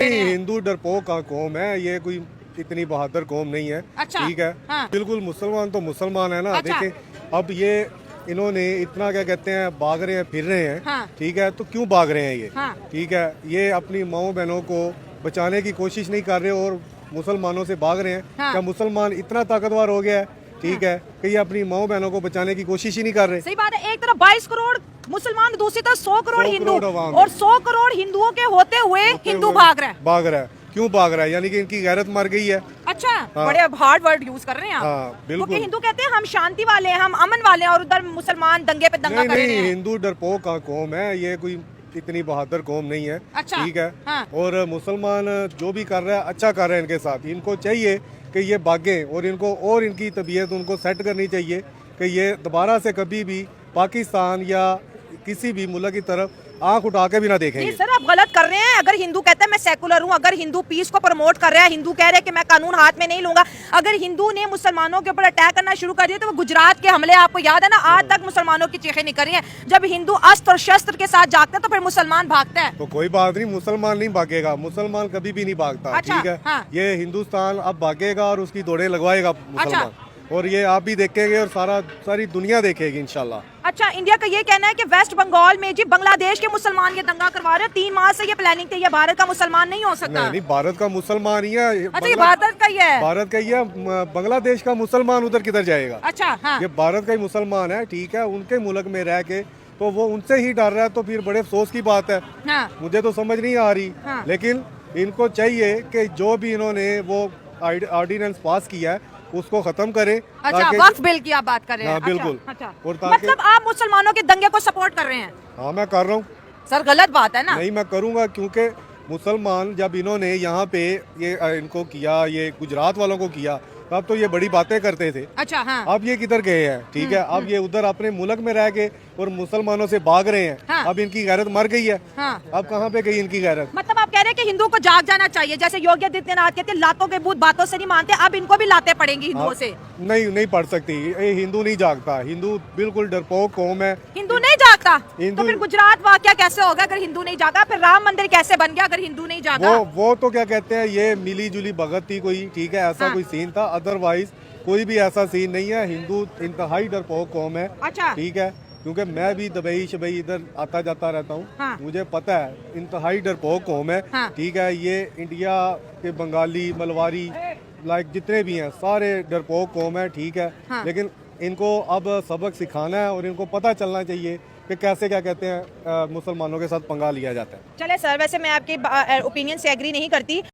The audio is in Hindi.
हिंदू डरपोक का कौम है, ये कोई इतनी बहादुर कौम नहीं है। अच्छा। ठीक है। हाँ। बिल्कुल मुसलमान तो मुसलमान है ना। अच्छा। देखें अब ये इन्होंने इतना क्या कहते हैं भाग रहे हैं फिर रहे हैं। हाँ। ठीक है, तो क्यों भाग रहे हैं ये? हाँ। ठीक है, ये अपनी माओ बहनों को बचाने की कोशिश नहीं कर रहे और मुसलमानों से भाग रहे हैं। हाँ। क्या मुसलमान इतना ताकतवर हो गया है? ठीक है कि ये अपनी माओ बहनों को बचाने की कोशिश ही नहीं कर रहे। सही बात है। एक तरफ 22 करोड़ मुसलमान, दूसरी तरफ 100 करोड़ 100 हिंदू, करोड़ अवाम और 100 करोड़ हिंदुओं के होते हुए हिंदू भाग रहा है। भाग रहा है। क्यों भाग रहा है? यानी कि इनकी गैरत मर गई है। अच्छा। हाँ। बड़े हार्ड वर्ड यूज कर रहे हैं आप। हाँ, बिल्कुल। क्योंकि हिंदू कहते हैं हम शांति वाले हैं, हम अमन वाले हैं, और उधर मुसलमान दंगे पे दंगा नहीं कर रहे नहीं, हैं। हिंदू डरपोक का कौम है, ये कोई इतनी बहादुर कौम नहीं है। अच्छा। ठीक है। हाँ। और मुसलमान जो भी कर रहा है अच्छा कर रहे हैं इनके साथ। इनको चाहिए कि ये भागें और इनको और इनकी तबीयत उनको सेट करनी चाहिए कि ये दोबारा से कभी भी पाकिस्तान या किसी भी मुल्क की तरफ आंख उठा के भी ना देखेंगे। नहीं सर, आप गलत कर रहे हैं। अगर हिंदू कहते हैं मैं सेकुलर हूँ, अगर हिंदू पीस को प्रमोट कर रहा है, हिंदू कह रहे हैं कि मैं कानून हाथ में नहीं लूंगा, अगर हिंदू ने मुसलमानों के ऊपर अटैक करना शुरू कर दिया, तो वो गुजरात के हमले आपको याद है ना, आज तक मुसलमानों की चीखें निकल रही हैं। जब हिंदू अस्त्र और शस्त्र के साथ जागते हैं तो फिर मुसलमान भागता है। तो कोई बात नहीं, मुसलमान नहीं भागेगा, मुसलमान कभी भी नहीं भागता। अच्छा। ठीक है। हाँ। ये हिंदुस्तान अब भागेगा और उसकी दौड़े लगवाएगा मुसलमान। और ये आप भी देखेंगे और सारी दुनिया देखेगी इंशाल्लाह। अच्छा, इंडिया का ये कहना है कि वेस्ट बंगाल में जी बांग्लादेश के मुसलमान ये दंगा करवा रहे हैं। 3 माह से ये प्लानिंग थी, ये भारत का मुसलमान नहीं हो सकता। नहीं, भारत का मुसलमान ही है। अच्छा, ये भारत का ही है। भारत का ही है। बांग्लादेश का मुसलमान उधर किधर जाएगा? अच्छा। हाँ। ये भारत का ही मुसलमान है। ठीक है, उनके मुल्क में रह के तो वो उनसे ही डर रहा है, तो फिर बड़े अफसोस की बात है। हाँ। मुझे तो समझ नहीं आ रही। हाँ। लेकिन इनको चाहिए कि जो भी इन्होंने वो ऑर्डिनेंस पास किया है उसको खत्म करें। अच्छा, वक्फ बिल की आप बात कर रहे हैं। हाँ, बिल्कुल। अच्छा। और मतलब आप मुसलमानों के दंगे को सपोर्ट कर रहे हैं? हाँ, मैं कर रहा हूँ। सर गलत बात है ना। नहीं, मैं करूँगा, क्योंकि मुसलमान जब इन्होंने यहाँ पे ये इनको किया, ये गुजरात वालों को किया, तब तो ये बड़ी बातें करते थे। अच्छा। हाँ। अब ये किधर गए हैं? ठीक है, अब ये उधर अपने मुल्क में रह के और मुसलमानों से भाग रहे हैं। हाँ। अब इनकी गैरत मर गई है। हाँ। अब कहाँ पे गई इनकी गैरत? मतलब आप कह रहे हैं कि हिंदू को जाग जाना चाहिए, जैसे योगी आदित्यनाथ कहते हैं लातों के भूत बातों से नहीं मानते, अब इनको भी लाते पड़ेंगी हिंदुओं से। नहीं, नहीं पढ़ सकती। ये हिंदू नहीं जागता। हिंदू बिल्कुल डरपोक कौम है। हिंदू नहीं जागता हिंदू- तो फिर गुजरात वाकया कैसे होगा अगर हिंदू नहीं जागा? फिर राम मंदिर कैसे बन गया अगर हिंदू नहीं जागा? वो तो क्या कहते हैं, ये मिली जुली भगत थी कोई। ठीक है, ऐसा हाँ। कोई सीन था, अदरवाइज कोई भी ऐसा सीन नहीं है। हिंदू इंतहाई डरपोक कौम है। अच्छा। ठीक है, क्योंकि मैं भी दुबई शबई इधर आता जाता रहता हूँ। हाँ। मुझे पता है इंतहाई डरपोक कौम है। हाँ। ठीक है, ये इंडिया के बंगाली मलवारी लाइक जितने भी हैं सारे डरपोक कौम है। ठीक है। हाँ। लेकिन इनको अब सबक सिखाना है और इनको पता चलना चाहिए कि कैसे क्या कहते हैं मुसलमानों के साथ पंगा लिया जाता है। चले सर, वैसे मैं आपके ओपिनियन से एग्री नहीं करती।